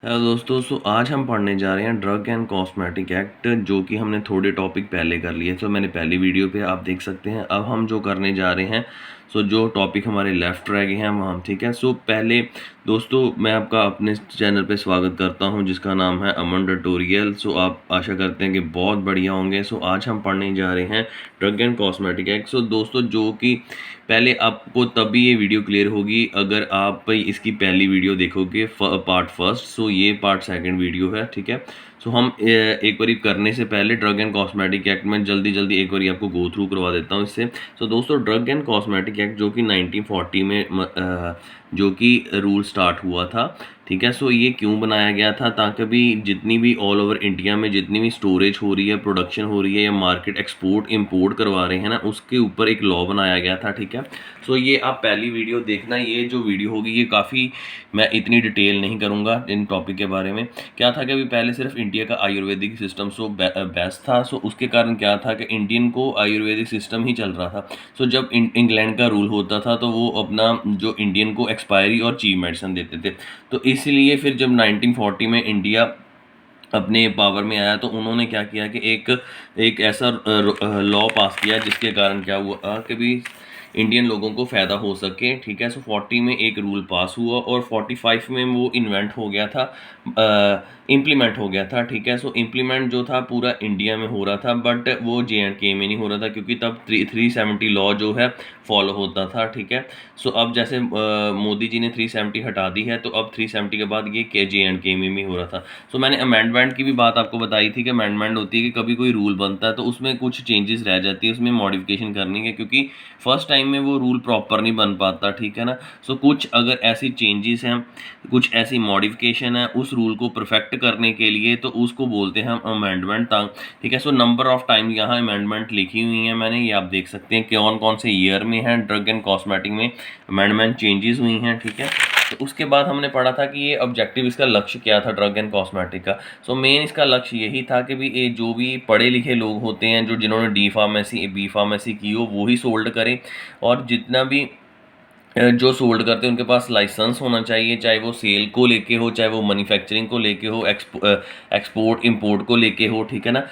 Hello दोस्तों, आज हम पढ़ने जा रहे हैं ड्रग एंड कॉस्मेटिक एक्ट, जो कि हमने थोड़े टॉपिक पहले कर लिए। मैंने पहली वीडियो पे आप देख सकते हैं। अब हम जो करने जा रहे हैं, जो टॉपिक हमारे लेफ्ट रह गए हैं वो हम ठीक है। पहले दोस्तों, मैं आपका अपने चैनल पे स्वागत करता हूं, जिसका नाम है अमन ट्यूटोरियल। आप आशा करते हैं कि बहुत बढ़िया होंगे। आज हम पढ़ने जा रहे हैं ड्रग एंड कॉस्मेटिक एक्ट। दोस्तों, जो कि पहले आपको तभी ये वीडियो क्लियर होगी अगर आप इसकी पहली वीडियो देखोगे, पार्ट फर्स्ट। ये पार्ट सेकंड वीडियो है, ठीक है। हम एक बारी करने से पहले ड्रग एंड कॉस्मेटिक एक्ट में जल्दी जल्दी एक बारी आपको गो थ्रू करवा देता हूँ इससे। दोस्तों, ड्रग एंड कॉस्मेटिक एक्ट जो कि 1940 में जो कि रूल स्टार्ट हुआ था, ठीक है। ये क्यों बनाया गया था? ताकि भी जितनी भी ऑल ओवर इंडिया में जितनी भी स्टोरेज हो रही है, प्रोडक्शन हो रही है, या मार्केट एक्सपोर्ट इंपोर्ट करवा रहे हैं ना, उसके ऊपर एक लॉ बनाया गया था, ठीक है। ये आप पहली वीडियो देखना। ये जो वीडियो होगी ये काफ़ी, मैं इतनी डिटेल नहीं करूँगा इन टॉपिक के बारे में। क्या था कि अभी पहले सिर्फ इंडिया का आयुर्वेदिक सिस्टम बेस्ट था। उसके कारण क्या था कि इंडियन को आयुर्वेदिक सिस्टम ही चल रहा था। जब इंग्लैंड का रूल होता था तो वो अपना जो इंडियन को एक्सपायरी और चीप मेडिसिन देते थे। इसलिए फिर जब 1940 में इंडिया अपने पावर में आया तो उन्होंने क्या किया कि एक ऐसा लॉ पास किया, जिसके कारण क्या हुआ कि भी इंडियन लोगों को फ़ायदा हो सके, ठीक है। 40 में एक रूल पास हुआ और 45 में वो इन्वेंट हो गया था, इम्प्लीमेंट हो गया था, ठीक है। इम्प्लीमेंट जो था पूरा इंडिया में हो रहा था, बट वो JNK में नहीं हो रहा था, क्योंकि तब 370 लॉ जो है फॉलो होता था, ठीक है। अब जैसे मोदी जी ने 370 हटा दी है, तो अब 370 के बाद ये JNK में भी हो रहा था। मैंने अमेंडमेंट की भी बात आपको बताई थी कि अमेंडमेंट होती है कि कभी कोई रूल बनता है तो उसमें कुछ चेंजेस रह जाती है, उसमें मॉडिफिकेशन करनी है, क्योंकि फर्स्ट टाइम में वो रूल प्रॉपर नहीं बन पाता, ठीक है ना। कुछ अगर ऐसी चेंजेस हैं, कुछ ऐसी मॉडिफिकेशन है उस रूल को परफेक्ट करने के लिए, तो उसको बोलते हैं हम अमेंडमेंट, ठीक है। नंबर ऑफ टाइम यहाँ अमेंडमेंट लिखी हुई है मैंने, ये आप देख सकते हैं कौन कौन से ईयर में है ड्रग एंड कॉस्मेटिक में अमेंडमेंट चेंजेस हुई हैं, ठीक है। उसके बाद हमने पढ़ा था कि ये ऑब्जेक्टिव, इसका लक्ष्य क्या था ड्रग एंड कॉस्मेटिक का। मेन इसका लक्ष्य यही था कि भी ये जो भी पढ़े लिखे लोग होते हैं, जिन्होंने डी फार्मेसी बी फार्मेसी की हो, वो ही सोल्ड करें। और जितना भी जो सोल्ड करते हैं उनके पास लाइसेंस होना चाहिए, चाहे वो सेल को लेके हो, चाहे वो मैन्युफैक्चरिंग को लेके हो, एक्सपोर्ट इंपोर्ट को लेके हो, ठीक है ना।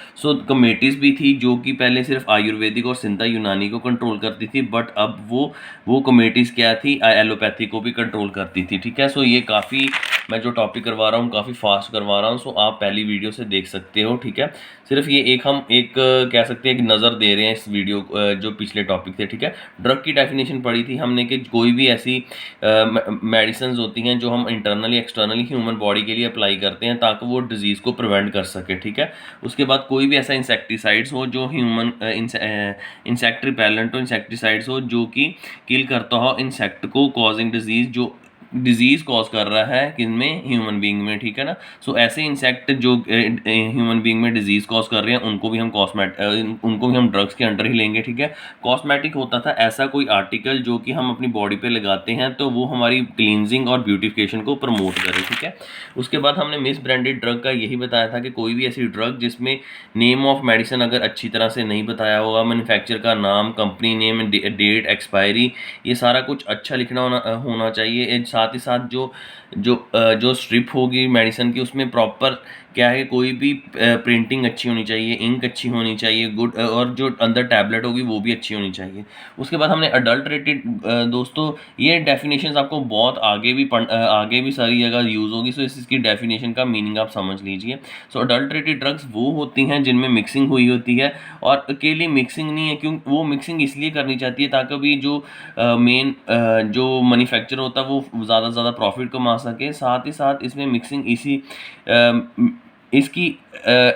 कमेटीज़ भी थी जो कि पहले सिर्फ आयुर्वेदिक और सिंधा यूनानी को कंट्रोल करती थी, बट अब वो कमेटीज़ क्या थी, एलोपैथी को भी कंट्रोल करती थी, ठीक है। ये काफ़ी, मैं जो टॉपिक करवा रहा हूँ काफ़ी फास्ट करवा रहा हूँ। आप पहली वीडियो से देख सकते हो, ठीक है। सिर्फ ये हम कह सकते हैं एक नज़र दे रहे हैं इस वीडियो जो पिछले टॉपिक थे, ठीक है। ड्रग की डेफिनेशन पढ़ी थी हमने कि कोई भी ऐसी मेडिसिन होती हैं जो हम इंटरनली एक्सटर्नली ह्यूमन बॉडी के लिए अप्लाई करते हैं ताकि वो डिजीज़ को प्रिवेंट कर सके, ठीक है। उसके बाद कोई भी ऐसा इंसेक्टिसाइड्स हो जो ह्यूमन इंसेक्ट रिपेलेंट हो, इंसेक्टिसाइड्स हो जो कि किल करता हो इंसेक्ट को, कॉजिंग डिजीज़, जो डिजीज़ कॉज कर रहा है किनमें, ह्यूमन बीइंग में, ठीक है ना। ऐसे इंसेक्ट जो ह्यूमन बीइंग में डिजीज़ कॉज कर रहे हैं उनको भी हम ड्रग्स के अंडर ही लेंगे, ठीक है। कॉस्मेटिक होता था ऐसा कोई आर्टिकल जो कि हम अपनी बॉडी पे लगाते हैं तो वो हमारी क्लींजिंग और ब्यूटिफिकेशन को प्रमोट करे, ठीक है। उसके बाद हमने मिस ब्रांडेड ड्रग का यही बताया था कि कोई भी ऐसी ड्रग जिसमें नेम ऑफ मेडिसिन अगर अच्छी तरह से नहीं बताया होगा, मैन्युफैक्चर का नाम, कंपनी नेम, डेट एक्सपायरी, ये सारा कुछ अच्छा लिखना होना चाहिए। साथ ही साथ जो स्ट्रिप होगी मेडिसिन की, उसमें प्रॉपर क्या है, कोई भी प्रिंटिंग अच्छी होनी चाहिए, इंक अच्छी होनी चाहिए, गुड, और जो अंदर टैबलेट होगी वो भी अच्छी होनी चाहिए। उसके बाद हमने अडल्ट्रेटेड, दोस्तों ये डेफिनेशंस आपको बहुत आगे भी सारी जगह यूज़ होगी। इसकी डेफिनेशन का मीनिंग आप समझ लीजिए। अडल्ट्रेटेड ड्रग्स वो होती हैं जिनमें मिक्सिंग हुई होती है, और अकेली मिक्सिंग नहीं है, क्योंकि वो मिक्सिंग इसलिए करनी चाहती है ताकि भी जो मेन जो मैन्युफैक्चर होता है वो ज़्यादा से ज़्यादा प्रॉफिट कमा सके। साथ ही साथ इसमें मिक्सिंग इसकी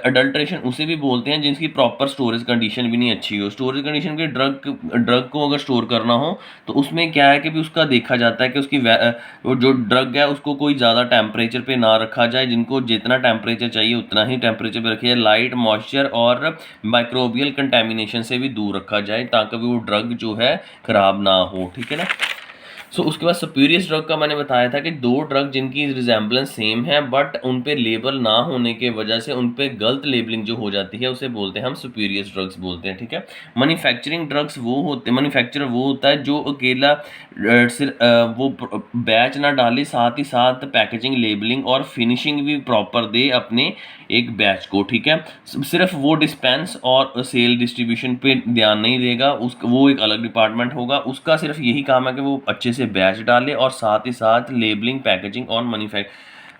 अडल्ट्रेशन उसे भी बोलते हैं जिसकी प्रॉपर स्टोरेज कंडीशन भी नहीं अच्छी हो। स्टोरेज कंडीशन के ड्रग को अगर स्टोर करना हो तो उसमें क्या है कि भी उसका देखा जाता है कि उसकी वो जो ड्रग है उसको कोई ज़्यादा टेम्परेचर पे ना रखा जाए, जिनको जितना टेम्परेचर चाहिए उतना ही टेम्परेचर पे रखा जाए, लाइट, मॉइस्चर और माइक्रोबियल कंटेमिनेशन से भी दूर रखा जाए ताकि वो ड्रग जो है ख़राब ना हो, ठीक है ना। सो उसके बाद सुपीरियस ड्रग का मैंने बताया था कि दो ड्रग जिनकी रिजेंबलेंस सेम है बट उन पे लेबल ना होने के वजह से उन पे गलत लेबलिंग जो हो जाती है उसे बोलते हैं हम सुपीरियस ड्रग्स बोलते हैं, ठीक है। मैन्युफैक्चरिंग ड्रग्स वो होते, मैन्युफैक्चरर वो होता है जो अकेला वो बैच ना डाले, साथ ही साथ पैकेजिंग, लेबलिंग और फिनिशिंग भी प्रॉपर दे अपने एक बैच को, ठीक है। सिर्फ वो डिस्पेंस और सेल डिस्ट्रीब्यूशन पे ध्यान नहीं देगा, उस वो एक अलग डिपार्टमेंट होगा, उसका सिर्फ यही काम है कि वो अच्छे से बैच डाले और साथ ही साथ लेबलिंग, पैकेजिंग और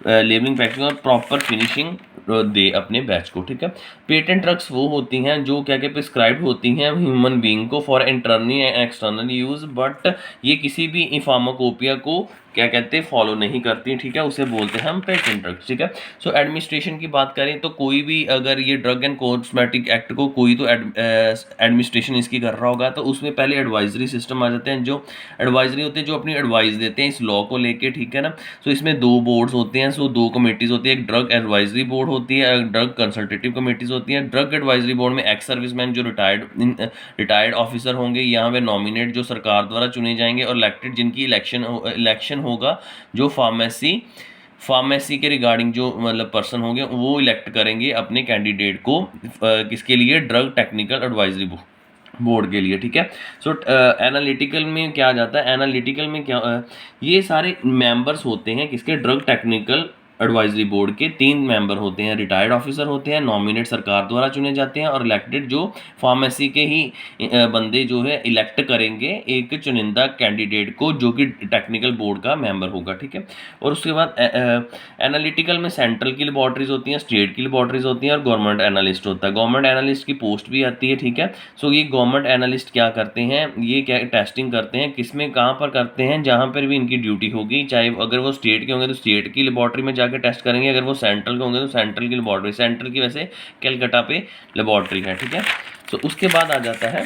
लेबलिंग, पैकेजिंग और प्रॉपर फिनिशिंग दे अपने बैच को, ठीक है। पेटेंट ड्रग्स वो होती हैं जो क्या क्या प्रिस्क्राइब होती हैं ह्यूमन बीइंग को for internal and external use, but ये किसी भी फार्माकोपिया को क्या कहते हैं फॉलो नहीं करती, ठीक है, उसे बोलते हैं हम पेटेंट ड्रग्स, ठीक है। सो एडमिनिस्ट्रेशन की बात करें तो कोई भी अगर ये ड्रग एंड कॉस्मेटिक एक्ट को कोई तो एडमिनिस्ट्रेशन इसकी कर रहा होगा तो उसमें पहले एडवाइजरी सिस्टम आ जाते हैं, जो एडवाइजरी होते हैं जो अपनी एडवाइस देते हैं इस लॉ को लेके, ठीक है ना। सो इसमें दो बोर्ड्स होते हैं, सो दो कमेटीज़ होती है, एक ड्रग एडवाइजरी बोर्ड होती है, एक ड्रग कंसल्टेटिव कमेटीज़ होती हैं। ड्रग एडवाइजरी बोर्ड में एक्स सर्विसमैन जो रिटायर्ड ऑफिसर होंगे, यहाँ पे नॉमिनेट जो सरकार द्वारा चुने जाएंगे और इलेक्टेड जिनकी इलेक्शन होगा, जो फार्मेसी के रिगार्डिंग जो मतलब पर्सन होंगे वो इलेक्ट करेंगे अपने कैंडिडेट को किसके लिए, ड्रग टेक्निकल एडवाइजरी बोर्ड के लिए, ठीक है। सो एनालिटिकल में क्या आ जाता है, एनालिटिकल में क्या ये सारे मेंबर्स होते हैं किसके, ड्रग टेक्निकल एडवाइजरी बोर्ड के 3 मेंबर होते हैं, रिटायर्ड ऑफिसर होते हैं, नॉमिनेट सरकार द्वारा चुने जाते हैं और इलेक्टेड जो फार्मेसी के ही बंदे जो है इलेक्ट करेंगे एक चुनिंदा कैंडिडेट को जो कि टेक्निकल बोर्ड का मेंबर होगा, ठीक है। और उसके बाद एनालिटिकल में सेंट्रल की लेबॉर्ट्रीज होती हैं, स्टेट की लेबॉर्ट्रीज होती हैं और गवर्नमेंट एनालिस्ट होता है। गवर्नमेंट एनालिस्ट की पोस्ट भी आती है, ठीक है। सो ये गवर्नमेंट एनालिस्ट क्या करते हैं, ये क्या टेस्टिंग करते हैं, किस में कहाँ पर करते हैं, जहाँ पर भी इनकी ड्यूटी होगी, चाहे अगर वो स्टेट के होंगे तो स्टेट की लेबॉर्ट्री में जाकर टेस्ट करेंगे, अगर वो सेंट्रल के होंगे तो सेंट्रल की लेबॉर्ट्री, सेंट्रल की वैसे कलकत्ता पे लेबॉर्ट्री है, ठीक है। सो उसके बाद आ जाता है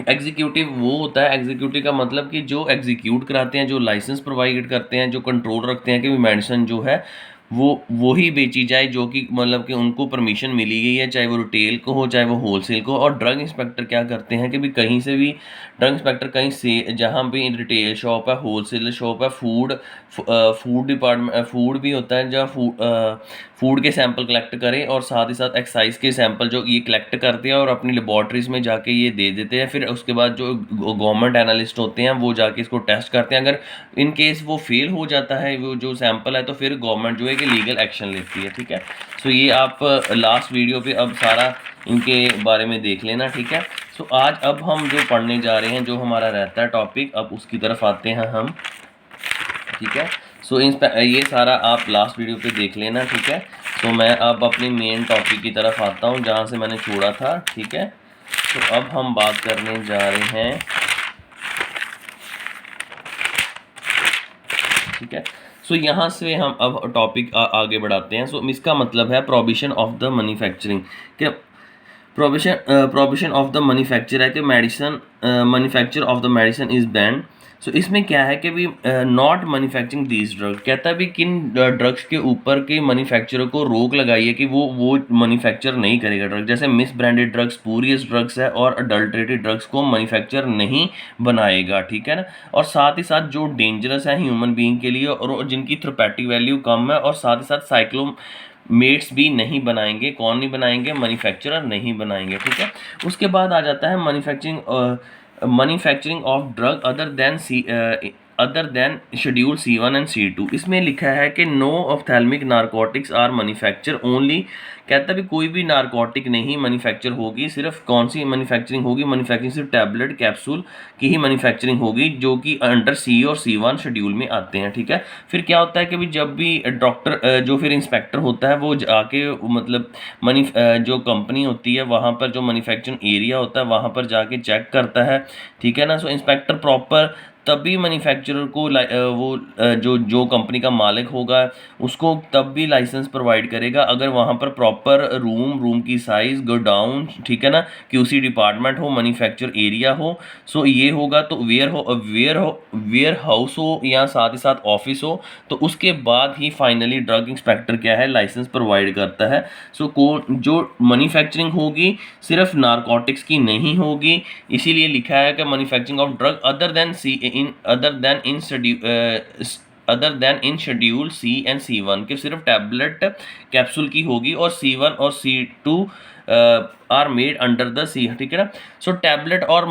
एग्जीक्यूटिव, वो होता है, एग्जीक्यूटिव का मतलब कि जो एग्जीक्यूट कराते हैं, जो लाइसेंस प्रोवाइड करते हैं, जो कंट्रोल रखते हैं कि मेडिसिन जो है वो ही बेची जाए जो कि मतलब कि उनको परमिशन मिली गई है, चाहे वो रिटेल को हो चाहे वो होलसेल को। और ड्रग इंस्पेक्टर क्या करते हैं कि भी कहीं से भी ड्रग इंस्पेक्टर कहीं से जहाँ भी रिटेल शॉप है, होलसेल शॉप है, फूड डिपार्टमेंट फूड भी होता है, जहाँ फूड के सैंपल कलेक्ट करें और साथ ही साथ एक्साइज के सैंपल जो ये कलेक्ट करते हैं और अपनी लेबॉर्ट्रीज में जाके ये दे देते हैं। फिर उसके बाद जो गवर्नमेंट एनालिस्ट होते हैं वो जाके इसको टेस्ट करते हैं, अगर इन केस वो फेल हो जाता है वो जो सैंपल है तो फिर गवर्नमेंट जो है कि लीगल एक्शन लेती है, ठीक है। सो ये आप लास्ट वीडियो पे अब सारा इनके बारे में देख लेना, ठीक है। सो आज अब हम जो पढ़ने जा रहे हैं, जो हमारा रहता है टॉपिक, अब उसकी तरफ आते हैं हम, ठीक है। सो ये सारा आप लास्ट वीडियो पे देख लेना, ठीक है। तो मैं अब अपने मेन टॉपिक की तरफ आता हूँ जहाँ से मैंने छोड़ा था, ठीक है। तो अब हम बात करने जा रहे हैं, ठीक है। सो यहाँ से हम अब टॉपिक आगे बढ़ाते हैं। सो इसका मतलब है प्रोहिबिशन ऑफ द मैन्युफैक्चरिंग, क्या प्रोहिबिशन ऑफ द मैन्युफैक्चर है कि medicine manufacture of the medicine is banned. So इसमें क्या है कि भी नॉट मैन्युफैक्चरिंग दीज ड्रग, कहता है भी किन ड्रग्स के ऊपर के मैन्युफैक्चरर को रोक लगाई है कि वो मैन्युफैक्चर नहीं करेगा ड्रग, जैसे miss branded drugs, spurious drugs है और अडल्ट्रेटेड ड्रग्स को मैन्युफैक्चर नहीं बनाएगा, ठीक है ना। और साथ ही साथ जो डेंजरस है ह्यूमन बीइंग के लिए और जिनकी थेरेपेटिक वैल्यू कम है, और साथ ही साथ साइक्लोमेट्स भी नहीं बनाएंगे। कौन नहीं बनाएंगे, मैन्युफैक्चरर नहीं बनाएंगे, ठीक है। उसके बाद आ जाता है manufacturing of drug other than schedule C1 and C2। इसमें लिखा है कि no ophthalmic narcotics are manufacture only, कहता है भी कोई भी नारकोटिक नहीं मैन्युफैक्चर होगी, सिर्फ कौन सी मैन्युफैक्चरिंग होगी, मैन्युफैक्चरिंग सिर्फ टैबलेट कैप्सूल की ही मैन्युफैक्चरिंग होगी जो कि अंडर C और C1 शेड्यूल में आते हैं, ठीक है। फिर क्या होता है कि भी जब भी डॉक्टर जो फिर इंस्पेक्टर होता है वो जाके मतलब जो कंपनी होती है वहाँ पर जो मैन्युफैक्चरिंग एरिया होता है वहाँ पर जाके चेक करता है, ठीक है ना। सो इंस्पेक्टर प्रॉपर तभी मैन्युफैक्चरर को जो कंपनी का मालिक होगा उसको तब भी लाइसेंस प्रोवाइड करेगा अगर वहाँ पर प्रॉपर रूम की साइज़, गोडाउन, ठीक है ना, QC डिपार्टमेंट हो, मैन्युफैक्चर एरिया हो। सो ये होगा तो वेयर हाउस हो या साथ ही साथ ऑफिस हो, तो उसके बाद ही फाइनली ड्रग इंस्पेक्टर क्या है लाइसेंस प्रोवाइड करता है। सो जो मैन्युफैक्चरिंग होगी सिर्फ नारकोटिक्स की नहीं होगी, इसीलिए लिखा है कि manufacturing of drug other than in other than in schedule C and C1 कि सिर्फ टैबलेट कैप्सूल की होगी और C1 और C2 are made under the C, ठीक है ना। सो टैबलेट और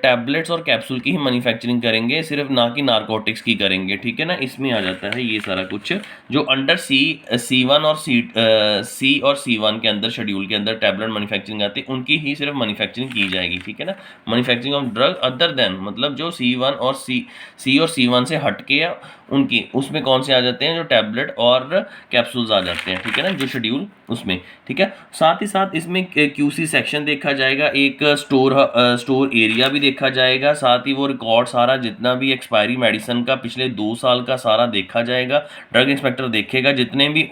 टैबलेट्स और कैप्सूल की ही मैन्युफैक्चरिंग करेंगे, सिर्फ ना कि नारकोटिक्स की करेंगे, ठीक है ना। इसमें आ जाता है ये सारा कुछ जो अंडर C1 और सी और C1 के अंदर शेड्यूल के अंदर टैबलेट मैन्युफैक्चरिंग आती है, उनकी ही सिर्फ मैन्युफैक्चरिंग की जाएगी, ठीक है ना। Manufacturing of drug other then मतलब जो C1 और C1 से हट के उनकी उसमें कौन से आ जाते हैं, जो टैबलेट और कैप्सूल्स आ जाते हैं, ठीक है ना, जो शेड्यूल उसमें, ठीक है। साथ ही साथ इसमें QC सेक्शन देखा जाएगा, एक स्टोर एरिया भी देखा जाएगा, साथ ही वो रिकॉर्ड सारा जितना भी एक्सपायरी मेडिसिन का पिछले 2 साल का सारा देखा जाएगा। ड्रग इंस्पेक्टर देखेगा जितने भी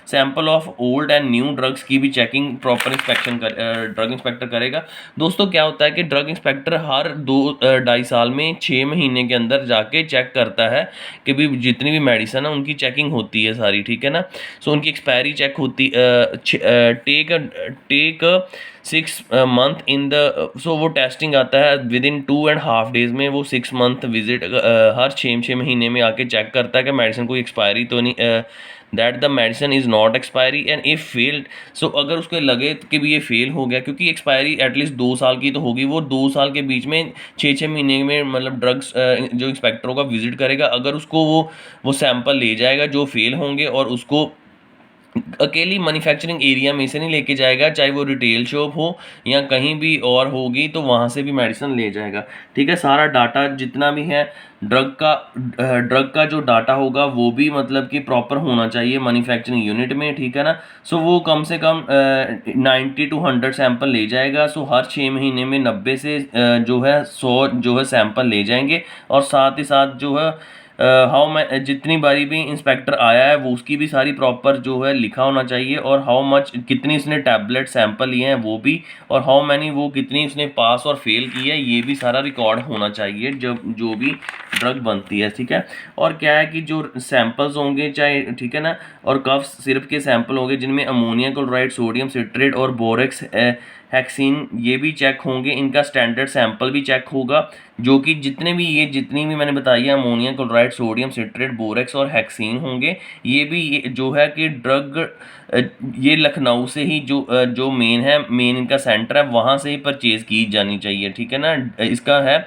sample of old and new drugs की भी checking proper inspection drug inspector करेगा। दोस्तों क्या होता है कि ड्रग इंस्पेक्टर हर 2-2.5 साल में 6 महीने के अंदर जाके चेक करता है कि भी जितनी भी मेडिसिन है उनकी चेकिंग होती है सारी, ठीक है ना। सो उनकी एक्सपायरी चेक होती take 6 month in the so वो टेस्टिंग आता है विद इन 2.5 डेज में, वो 6 मंथ विजिट हर 6 महीने में आके चेक करता है कि मेडिसिन कोई एक्सपायरी तो नहीं, that the medicine is not expiry and if failed. So अगर उसको लगे कि भी ये फेल हो गया, क्योंकि एक्सपायरी एटलीस्ट 2 साल की तो होगी, वो 2 साल के बीच में 6 महीने में मतलब ड्रग्स जो इंस्पेक्टरों का विजिट करेगा, अगर उसको वो सैंपल ले जाएगा जो फेल होंगे और उसको अकेली मैन्युफैक्चरिंग एरिया में से नहीं लेके जाएगा, चाहे वो रिटेल शॉप हो या कहीं भी और होगी तो वहाँ से भी मेडिसिन ले जाएगा, ठीक है। सारा डाटा जितना भी है ड्रग का जो डाटा होगा वो भी मतलब कि प्रॉपर होना चाहिए मैन्युफैक्चरिंग यूनिट में, ठीक है ना। सो वो कम से कम 90 to 100 सैंपल ले जाएगा। सो हर 6 महीने में 90 से जो है 100 जो है सैंपल ले जाएंगे, और साथ ही साथ जो है जितनी बारी भी इंस्पेक्टर आया है वो उसकी भी सारी प्रॉपर जो है लिखा होना चाहिए, और हाउ मच कितनी उसने टैबलेट सैंपल लिए हैं वो भी, और हाउ मैनी वो कितनी उसने पास और फेल की है ये भी सारा रिकॉर्ड होना चाहिए जब जो भी ड्रग बनती है, ठीक है। और क्या है कि जो सैंपल्स होंगे चाहे, ठीक है ना, और कफ सिरप के सैंपल होंगे जिनमें अमोनिया क्लोराइड, सोडियम सिट्रेट और बोरेक्स हेक्सिन ये भी चेक होंगे, इनका स्टैंडर्ड सैंपल भी चेक होगा, जो कि जितनी भी मैंने बताई है ammonia chloride, sodium citrate, borax और हेक्सिन होंगे, ये जो है कि ड्रग ये लखनऊ से ही जो मेन इनका सेंटर है वहाँ से ही परचेज़ की जानी चाहिए, ठीक है ना। इसका है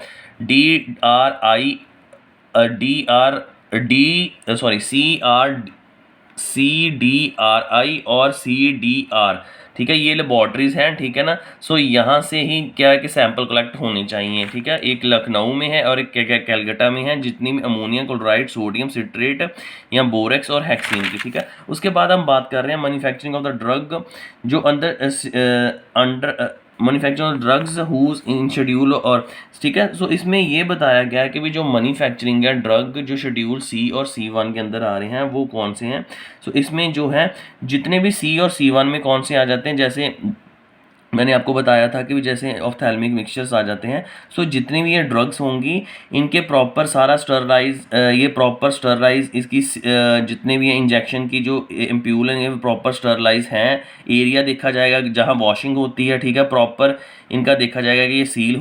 CDRI और CDR, ठीक है, ये लेबॉर्ट्रीज़ हैं, ठीक है ना। सो यहाँ से ही क्या है कि सैंपल कलेक्ट होने चाहिए, ठीक है। एक लखनऊ में है और एक कैलकाटा में है, जितनी भी अमोनिया क्लोराइड, सोडियम सिट्रेट या बोरेक्स और हेक्सिन की, ठीक है। उसके बाद हम बात कर रहे हैं मैन्युफैक्चरिंग ऑफ द ड्रग जो under manufacturing drugs who's in schedule, और ठीक है। सो इसमें ये बताया गया है कि भी जो मैन्युफैक्चरिंग है ड्रग जो शेड्यूल C और C1 के अंदर आ रहे हैं वो कौन से हैं। सो इसमें जो है जितने भी C और C1 में कौन से आ जाते हैं, जैसे मैंने आपको बताया था कि जैसे ऑफ्थैल्मिक मिक्सचर्स आ जाते हैं। सो जितनी भी ये ड्रग्स होंगी इनके प्रॉपर सारा स्टरलाइज इसकी जितने भी इंजेक्शन की जो एम्प्यूल हैं ये प्रॉपर स्टरलाइज हैं। एरिया देखा जाएगा जहाँ वॉशिंग होती है, ठीक है, प्रॉपर इनका देखा जाएगा कि ये सील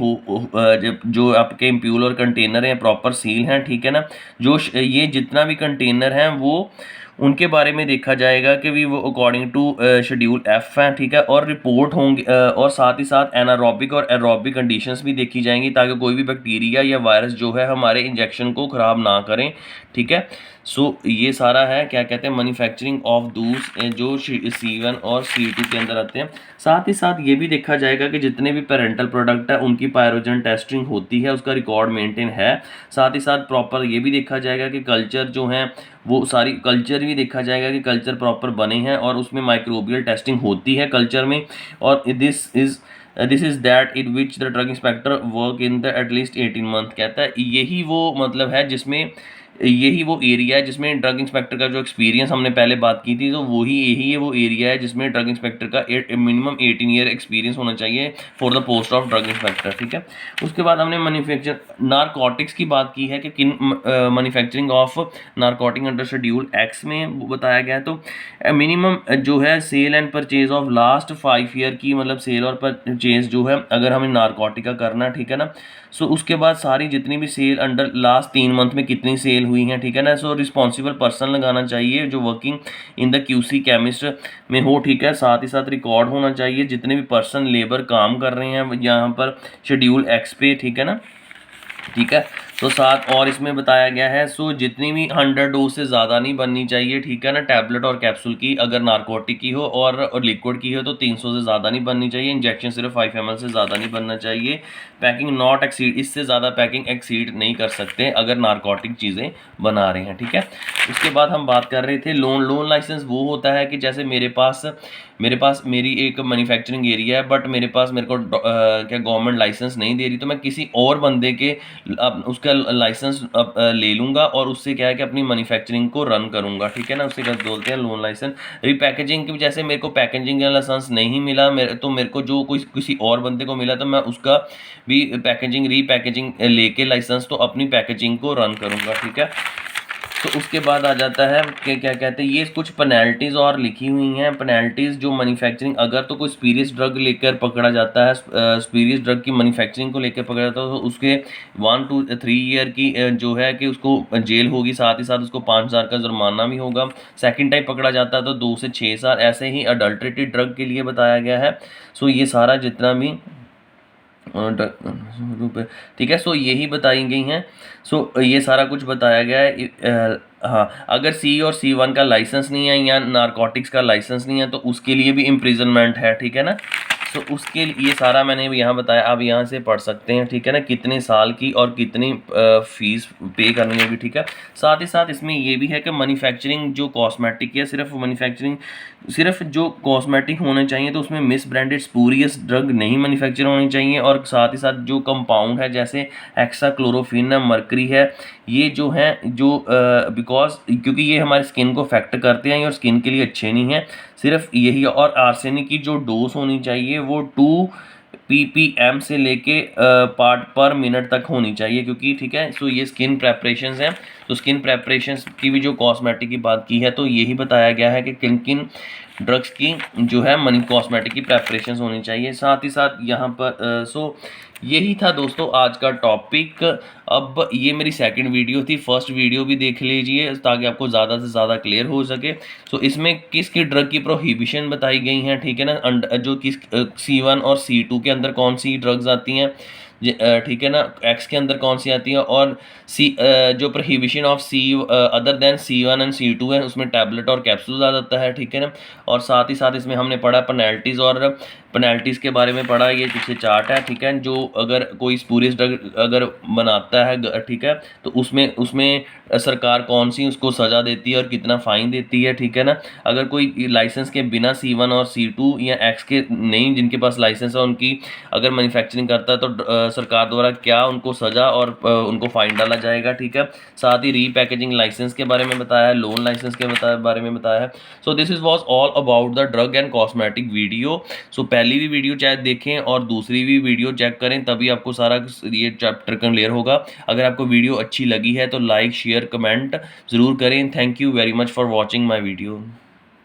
जो आपके एम्प्यूल और कंटेनर हैं प्रॉपर सील हैं, ठीक है ना। जो ये जितना भी कंटेनर हैं वो उनके बारे में देखा जाएगा कि भी वो अकॉर्डिंग टू शेड्यूल F हैं, ठीक है। और रिपोर्ट होंगे और साथ ही साथ एनारोबिक और एरोबिक कंडीशंस भी देखी जाएंगी ताकि कोई भी बैक्टीरिया या वायरस जो है हमारे इंजेक्शन को ख़राब ना करें, ठीक है। सो ये सारा है क्या कहते हैं मैन्युफैक्चरिंग ऑफ दूस जो C1 और C2 के अंदर आते हैं। साथ ही साथ ये भी देखा जाएगा कि जितने भी पेरेंटल प्रोडक्ट है उनकी पायरोजन टेस्टिंग होती है, उसका रिकॉर्ड मेंटेन है। साथ ही साथ प्रॉपर ये भी देखा जाएगा कि कल्चर जो हैं वो सारी कल्चर भी देखा जाएगा कि कल्चर प्रॉपर बने हैं, और उसमें माइक्रोबियल टेस्टिंग होती है कल्चर में। और this is that in which the drug inspector work in the at least 18 month, कहता है यही वो मतलब है जिसमें यही वो एरिया है जिसमें ड्रग इंस्पेक्टर का जो एक्सपीरियंस हमने पहले बात की थी, तो वही यही है वो एरिया है जिसमें ड्रग इंस्पेक्टर का मिनिमम 18 ईयर एक्सपीरियंस होना चाहिए for the post of drug inspector, ठीक है। उसके बाद हमने मैन्युफैक्चर नारकोटिक्स की बात की है कि किन manufacturing of narcotic under schedule X में बताया गया है। तो मिनिमम जो है sale and purchase of last 5 year की, मतलब सेल और परचेज जो है अगर हमें नारकोटिक का करना है, ठीक है ना। सो उसके बाद सारी जितनी भी सेल अंडर लास्ट 3 मंथ में कितनी सेल हुई हैं, ठीक है ना। सो रिस्पॉन्सिबल पर्सन लगाना चाहिए जो working in the QC chemist में हो, ठीक है। साथ ही साथ रिकॉर्ड होना चाहिए जितने भी पर्सन लेबर काम कर रहे हैं यहाँ पर शेड्यूल एक्स पे, ठीक है ना, ठीक है। तो साथ और इसमें बताया गया है, सो जितनी भी 100 डोज से ज़्यादा नहीं बननी चाहिए, ठीक है ना, टैबलेट और कैप्सूल की, अगर नारकोटिक की हो और लिक्विड की हो तो 300 से ज़्यादा नहीं बननी चाहिए। इंजेक्शन सिर्फ 5 ml से ज़्यादा नहीं बनना चाहिए। पैकिंग नॉट एक्सीड, इससे ज़्यादा पैकिंग एक्सीड नहीं कर सकते अगर नारकोटिक चीज़ें बना रहे हैं, ठीक है। उसके बाद हम बात कर रहे थे लोन लाइसेंस। वो होता है कि जैसे मेरे पास मेरी एक मैन्युफैक्चरिंग एरिया है, बट मेरे को क्या गवर्नमेंट लाइसेंस नहीं दे रही, तो मैं किसी और बंदे के उसका लाइसेंस ले लूँगा और उससे क्या है कि अपनी मैन्युफैक्चरिंग को रन करूँगा, ठीक है ना। उससे क्या बोलते हैं लोन लाइसेंस। रीपैकेजिंग की, जैसे मेरे को पैकेजिंग का लाइसेंस नहीं मिला तो मेरे को जो किसी और बंदे को मिला, तो मैं उसका भी रीपैकेजिंग लेके लाइसेंस तो अपनी पैकेजिंग को रन करूँगा, ठीक है। तो उसके बाद आ जाता है कि क्या कहते हैं, ये कुछ पेनल्टीज़ और लिखी हुई हैं। पेनल्टीज़ जो मैन्युफैक्चरिंग, अगर तो कोई स्पीरियस ड्रग लेकर पकड़ा जाता है, स्पीरियस ड्रग की मैन्युफैक्चरिंग को लेकर पकड़ा जाता है, तो उसके 1 to 3 ईयर की जो है कि उसको जेल होगी, साथ ही साथ उसको 5,000 का जुर्माना भी होगा। सेकंड टाइम पकड़ा जाता है तो 2 से 6 साल। ऐसे ही अडल्ट्रेटेड ड्रग के लिए बताया गया है। सो ये सारा जितना भी रुपये, ठीक है। सो यही बताई गई हैं। सो ये सारा कुछ बताया गया है। हाँ, अगर सी और C1 का लाइसेंस नहीं है या नारकोटिक्स का लाइसेंस नहीं है तो उसके लिए भी इम्प्रिजनमेंट है, ठीक है ना। तो उसके ये सारा मैंने यहाँ बताया, आप यहाँ से पढ़ सकते हैं, ठीक है ना, कितने साल की और कितनी फीस पे करनी होगी, ठीक है। साथ ही साथ इसमें ये भी है कि मैन्युफैक्चरिंग जो कॉस्मेटिक है, सिर्फ जो कॉस्मेटिक होने चाहिए, तो उसमें मिस ब्रांडेड स्पूरियस ड्रग नहीं मैन्युफैक्चर होनी चाहिए। और साथ ही साथ जो कंपाउंड है जैसे हेक्साक्लोरोफिन है, मर्करी है, ये जो है क्योंकि ये हमारे स्किन को अफेक्ट करते हैं और स्किन के लिए अच्छे नहीं है। सिर्फ यही। और आर्सेनिक की जो डोज होनी चाहिए वो 2 ppm से लेके पार्ट पर मिनट तक होनी चाहिए, क्योंकि ठीक है। सो ये स्किन प्रेपरेशंस हैं, तो स्किन प्रेपरेशंस की भी जो कॉस्मेटिक की बात की है, तो यही बताया गया है कि किन किन ड्रग्स की जो है मनी कॉस्मेटिक की प्रेपरेशंस होनी चाहिए। साथ ही साथ यहाँ पर सो यही था दोस्तों आज का टॉपिक। अब ये मेरी सेकंड वीडियो थी, फर्स्ट वीडियो भी देख लीजिए ताकि आपको ज़्यादा से ज़्यादा क्लियर हो सके। सो इसमें किस ड्रग की प्रोहिबिशन बताई गई हैं, ठीक है ना, जो किस C1 और C2 के अंदर कौन सी ड्रग्स आती हैं, ठीक है ना, एक्स के अंदर कौन सी आती है, और जो prohibition of other than C1 and C2 है, उसमें टैबलेट और कैप्सूल आ जाता है, ठीक है ना। और साथ ही साथ इसमें हमने पढ़ा पेनल्टीज़ के बारे में पढ़ा। ये पीछे चार्ट है, ठीक है। जो अगर कोई स्पूरियस ड्रग अगर बनाता है, ठीक है, तो उसमें सरकार कौन सी उसको सज़ा देती है और कितना फ़ाइन देती है, ठीक है ना। अगर कोई लाइसेंस के बिना C1 और C2 या एक्स के नहीं, जिनके पास लाइसेंस है, उनकी अगर मैन्युफैक्चरिंग करता है तो सरकार द्वारा क्या उनको सज़ा और उनको फ़ाइन डाला जाएगा, ठीक है। साथ ही रीपैकेजिंग लाइसेंस के बारे में बताया है, लोन लाइसेंस के बारे में बताया है। So this is was all about the drug and cosmetic video. So पहली भी वीडियो चाहे देखें और दूसरी भी वीडियो चेक करें, तभी आपको सारा ये चैप्टर क्लियर होगा। अगर आपको वीडियो अच्छी लगी है तो लाइक शेयर कमेंट ज़रूर करें। Thank you very much for watching my video.